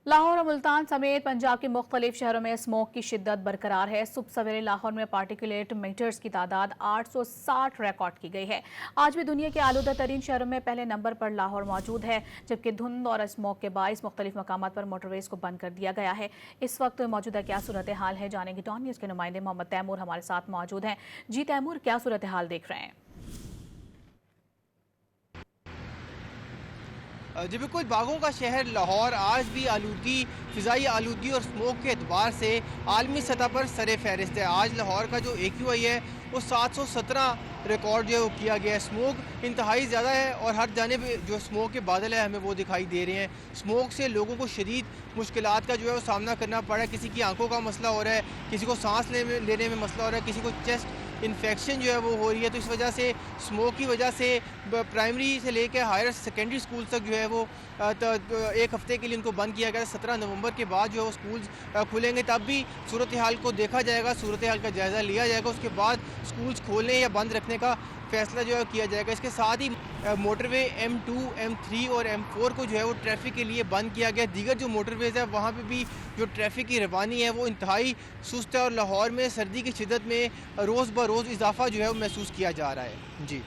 लाहौर और मुल्तान समेत पंजाब के मुख्तलिफ शहरों में स्मोक की शिद्दत बरकरार है। सुबह सवेरे लाहौर में पार्टिकुलेट मीटर्स की तादाद 860 रिकॉर्ड की गई है। आज भी दुनिया के आलूदा तरीन शहरों में पहले नंबर पर लाहौर मौजूद है, जबकि धुंध और स्मोक के बाइस मुख्तलिफ मकामात पर मोटरवेज को बंद कर दिया गया है। इस वक्त मौजूदा क्या सूरत हाल है, जानेंगे डॉन न्यूज़ के नुमाइंदे मोहम्मद तैमूर हमारे साथ मौजूद हैं। जी तैमूर, क्या सूरत हाल देख रहे हैं? जी बिल्कुल, बागों का शहर लाहौर आज भी आलूदगी, फ़िज़ाई आलूदगी और स्मोक के एतबार से आलमी सतह पर सरे फहरिस्त है। आज लाहौर का जो AQI है वो 717 रिकॉर्ड जो है वो किया गया है। स्मोक इंतहाई ज़्यादा है और हर जानिब जो स्मोक के बादल है हमें वो दिखाई दे रहे हैं। स्मोक से लोगों को शदीद मुश्किलात का जो है वो सामना करना पड़ रहा है। किसी की आंखों का मसला हो रहा है, किसी को सांस लेने में मसला हो रहा है, किसी को चेस्ट इन्फेक्शन जो है वो हो रही है। तो इस वजह से स्मोक की वजह से प्राइमरी से लेकर हायर सेकेंडरी स्कूल तक जो है वो एक हफ़्ते के लिए उनको बंद किया गया। 17 नवंबर के बाद जो है वो स्कूल खुलेंगे, तब भी सूरत हाल को देखा जाएगा, सूरत हाल का जायज़ा लिया जाएगा। उसके बाद स्कूल्स खोलने या बंद रखने का फैसला जो है किया जाएगा। इसके साथ ही मोटरवे M2, M3 और M4 को जो है वो ट्रैफिक के लिए बंद किया गया। दीगर जो मोटरवेज़ है वहाँ पे भी जो ट्रैफिक की रवानी है वो इंतहाई सुस्त है और लाहौर में सर्दी की शिद्दत में रोज़ ब रोज़ इजाफा जो है वो महसूस किया जा रहा है। जी।